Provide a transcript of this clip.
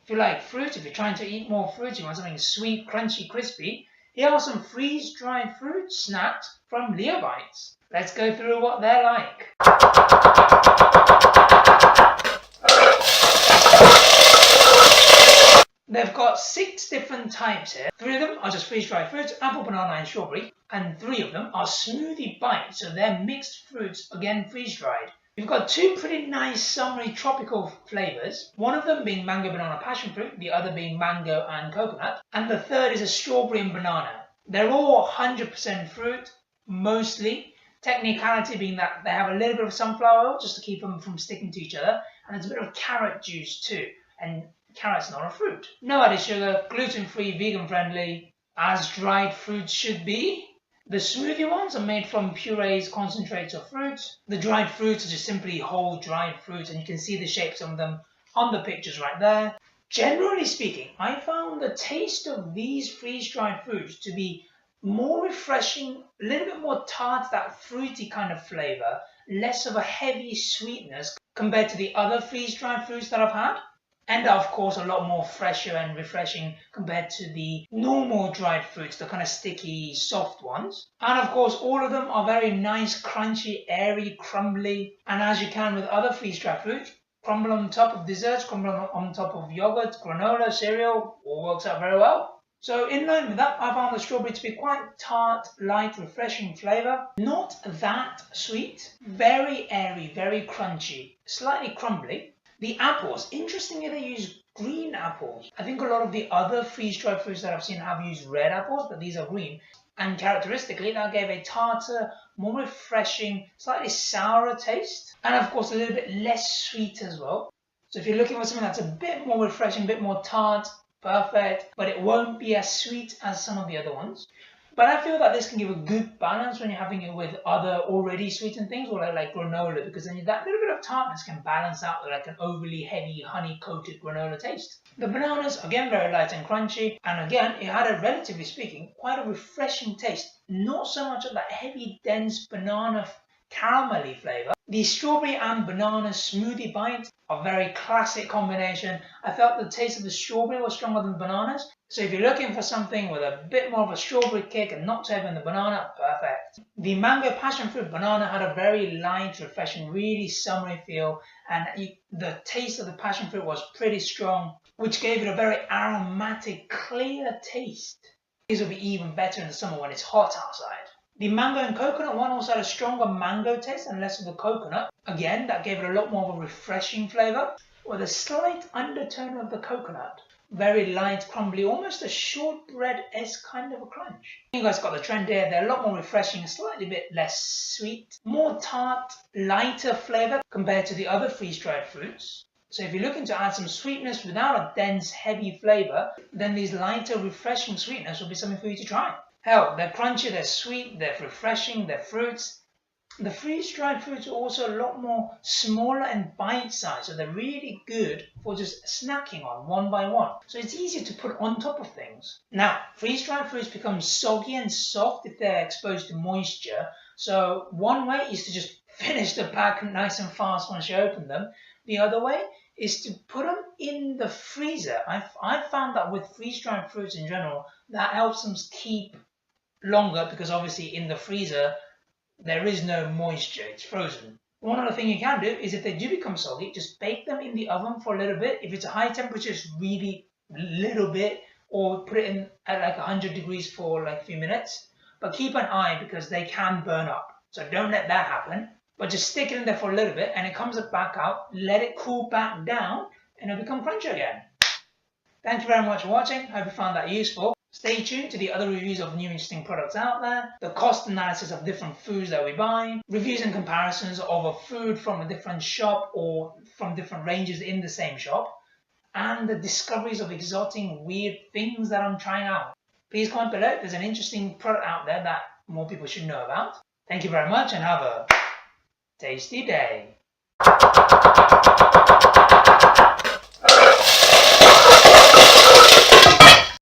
If you like fruit, if you're trying to eat more fruit, you want something sweet, crunchy, crispy, here are some freeze-dried fruit snacks from Liobites. Let's go through what they're like. They've got 6 different types here. 3 of them are just freeze-dried fruits, apple, banana and strawberry, and 3 of them are smoothie bites, so they're mixed fruits, again freeze-dried. We've got 2 pretty nice summery tropical flavours, one of them being mango, banana, passion fruit, the other being mango and coconut, and the third is a strawberry and banana. They're all 100% fruit, mostly. Technicality being that they have a little bit of sunflower oil just to keep them from sticking to each other, and there's a bit of carrot juice too, and carrot's not a fruit. No added sugar, gluten-free, vegan-friendly, as dried fruits should be. The smoothie ones are made from purees, concentrates of fruits. The dried fruits are just simply whole dried fruits, and you can see the shapes of them on the pictures right there. Generally speaking, I found the taste of these freeze-dried fruits to be more refreshing, a little bit more tart, that fruity kind of flavour, less of a heavy sweetness compared to the other freeze-dried fruits that I've had. And of course a lot more fresher and refreshing compared to the normal dried fruits, the kind of sticky, soft ones. And of course all of them are very nice, crunchy, airy, crumbly. And as you can with other freeze-dried fruits, crumble on top of desserts, crumble on top of yogurt, granola, cereal, all works out very well. So in line with that, I found the strawberry to be quite tart, light, refreshing flavour. Not that sweet, very airy, very crunchy, slightly crumbly. The apples, interestingly they use green apples. I think a lot of the other freeze-dried fruits that I've seen have used red apples, but these are green. And characteristically, that gave a tartar, more refreshing, slightly sourer taste. And of course a little bit less sweet as well. So if you're looking for something that's a bit more refreshing, a bit more tart, perfect, but it won't be as sweet as some of the other ones. But I feel that this can give a good balance when you're having it with other already sweetened things, or like granola, because then that little bit of tartness can balance out with like an overly heavy honey-coated granola taste. The bananas, again, very light and crunchy, and again, it had a, relatively speaking, quite a refreshing taste. Not so much of that heavy, dense banana caramelly flavour. The strawberry and banana smoothie bite, a very classic combination. I felt the taste of the strawberry was stronger than the bananas. So if you're looking for something with a bit more of a strawberry kick and not so heavy on the banana, perfect. The mango passion fruit banana had a very light, refreshing, really summery feel, and the taste of the passion fruit was pretty strong, which gave it a very aromatic, clear taste. These will be even better in the summer when it's hot outside. The mango and coconut one also had a stronger mango taste and less of the coconut. Again, that gave it a lot more of a refreshing flavour, with a slight undertone of the coconut. Very light, crumbly, almost a shortbread-esque kind of a crunch. You guys got the trend here. They're a lot more refreshing, a slightly bit less sweet, more tart, lighter flavour compared to the other freeze-dried fruits. So if you're looking to add some sweetness without a dense, heavy flavour, then these lighter, refreshing sweetness will be something for you to try. Hell, they're crunchy, they're sweet, they're refreshing, they're fruits. The freeze-dried fruits are also a lot more smaller and bite-sized, so they're really good for just snacking on one by one. So it's easier to put on top of things. Now, freeze-dried fruits become soggy and soft if they're exposed to moisture. So one way is to just finish the pack nice and fast once you open them. The other way is to put them in the freezer. I've found that with freeze-dried fruits in general, that helps them keep longer, because obviously in the freezer there is no moisture, it's frozen. One other thing you can do is if they do become soggy, just bake them in the oven for a little bit. If it's a high temperature, it's really little bit, or put it in at like 100 degrees for like a few minutes. But keep an eye, because they can burn up, so don't let that happen. But just stick it in there for a little bit and it comes back out, let it cool back down and it'll become crunchy again. Thank you very much for watching, hope you found that useful. Stay tuned to the other reviews of new interesting products out there, the cost analysis of different foods that we buy, reviews and comparisons of a food from a different shop or from different ranges in the same shop, and the discoveries of exotic weird things that I'm trying out. Please comment below if there's an interesting product out there that more people should know about. Thank you very much and have a tasty day.